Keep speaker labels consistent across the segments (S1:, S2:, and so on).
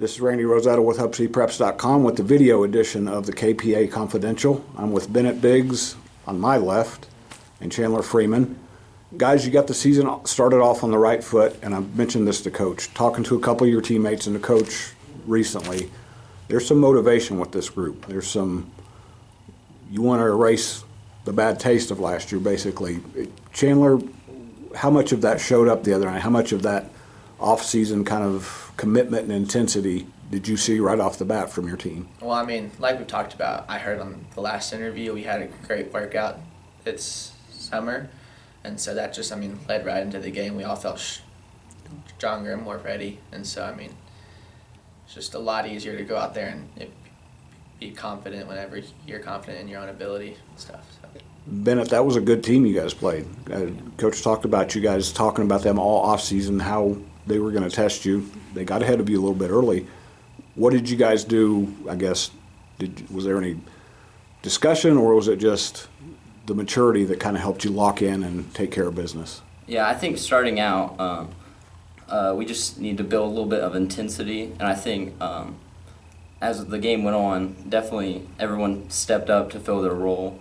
S1: This is Randy Rosetta with HubCpreps.com with the video edition of the KPA Confidential. I'm with Bennett Biggs on my left and Chandler Freeman. Guys, you got the season started off on the right foot, and I mentioned this to Coach. Talking to a couple of your teammates and the coach recently, there's some motivation with this group. There's some, you want to erase the bad taste of last year, basically. Chandler, how much of that showed up the other night? How much of that off-season kind of commitment and intensity did you see right off the bat from your team?
S2: Well, I mean, like we talked about, I heard on the last interview, we had a great workout this summer, and so that just, led right into the game. We all felt stronger and more ready, and so, it's just a lot easier to go out there and be confident whenever you're confident in your own ability and stuff. So.
S1: Bennett, that was a good team you guys played. Coach talked about you guys talking about them all off-season, how they were going to test you. They got ahead of you a little bit early. What did you guys do, I guess? Was there any discussion, or was it just the maturity that kind of helped you lock in and take care of business?
S3: Yeah, I think starting out, we just need to build a little bit of intensity, and I think as the game went on, definitely everyone stepped up to fill their role.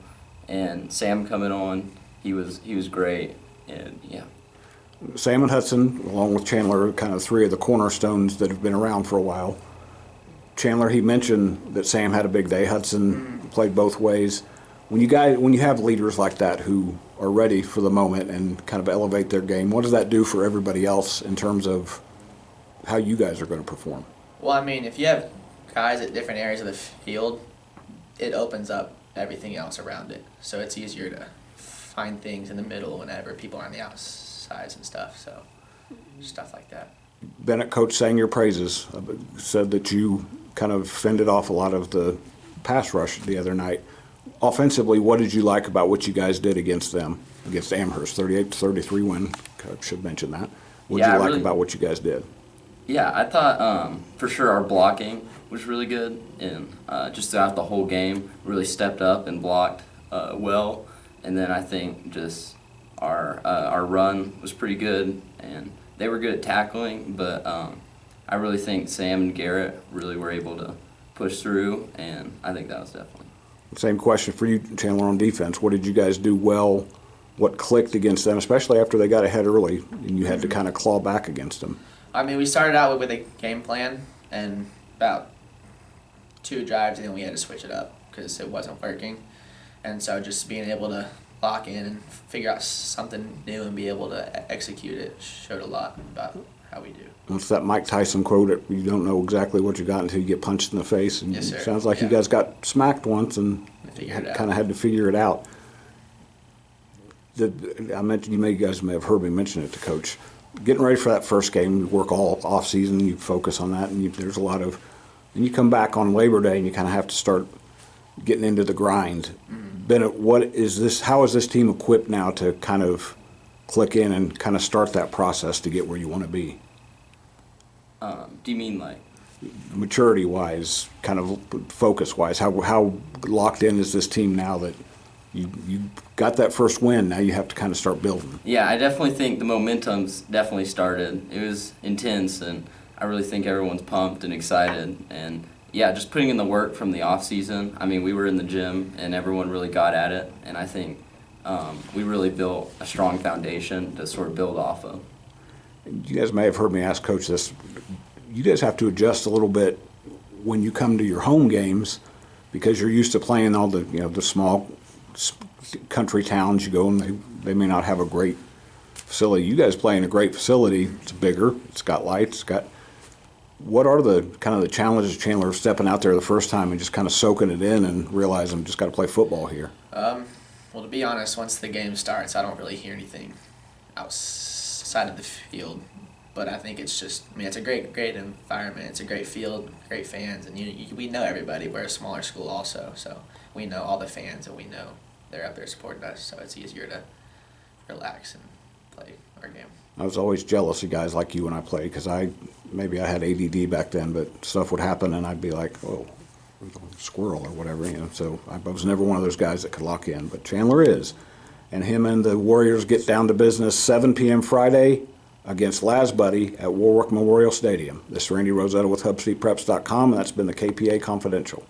S3: And Sam coming on, he was great, and yeah.
S1: Sam and Hudson, along with Chandler, are kind of three of the cornerstones that have been around for a while. Chandler, he mentioned that Sam had a big day. Hudson played both ways. When you have leaders like that who are ready for the moment and kind of elevate their game, what does that do for everybody else in terms of how you guys are going to perform?
S2: Well, if you have guys at different areas of the field, it opens up everything else around it. So it's easier to find things in the middle whenever people are on the outsides and stuff. So stuff like that.
S1: Bennett, Coach sang your praises, said that you kind of fended off a lot of the pass rush the other night. Offensively, what did you like about what you guys did against them, against Amherst, 38-33 win? Coach should mention that. What did you like about what you guys did?
S3: Yeah, I thought for sure our blocking was really good, and just throughout the whole game, really stepped up and blocked well. And then I think just our run was pretty good, and they were good at tackling, but I really think Sam and Garrett really were able to push through, and I think that was definitely.
S1: Same question for you, Chandler, on defense. What did you guys do well? What clicked against them, especially after they got ahead early and you had to kind of claw back against them?
S2: We started out with a game plan, and about 2 drives, and then we had to switch it up because it wasn't working. And so just being able to lock in and figure out something new and be able to execute it showed a lot about how we do.
S1: It's that Mike Tyson quote that you don't know exactly what you got until you get punched in the face. And
S2: yes, sir.
S1: It sounds like you guys got smacked once and kind of had to figure it out. I mentioned, you guys may have heard me mention it to Coach. Getting ready for that first game, you work all off season, you focus on that, and there's a lot of, and you come back on Labor Day and you kind of have to start getting into the grind. Bennett, how is this team equipped now to kind of click in and kind of start that process to get where you want to be?
S3: Do you mean like?
S1: Maturity-wise, kind of focus-wise, how locked in is this team now that you got that first win, now you have to kind of start building?
S3: Yeah, I definitely think the momentum's definitely started. It was intense, and I really think everyone's pumped and excited. And yeah, just putting in the work from the off season. We were in the gym, and everyone really got at it. And I think we really built a strong foundation to sort of build off of.
S1: You guys may have heard me ask Coach this. You guys have to adjust a little bit when you come to your home games because you're used to playing all the small country towns. You go and they may not have a great facility. You guys play in a great facility. It's bigger. It's got lights. What are the kind of the challenges, Chandler, stepping out there the first time and just kind of soaking it in and realizing I'm just got to play football here?
S2: Well, to be honest, once the game starts, I don't really hear anything outside of the field. But I think it's just, it's a great environment. It's a great field, great fans, and we know everybody. We're a smaller school also, so we know all the fans, and we know they're up there supporting us, so it's easier to relax and play our game.
S1: I was always jealous of guys like you when I played because maybe I had ADD back then, but stuff would happen and I'd be like, oh, squirrel or whatever, So I was never one of those guys that could lock in, but Chandler is. And him and the Warriors get down to business 7 p.m. Friday. against Lasbuddy at Warwick Memorial Stadium. This is Randy Rosetta with HubStreetPreps.com, and that's been the KPA Confidential.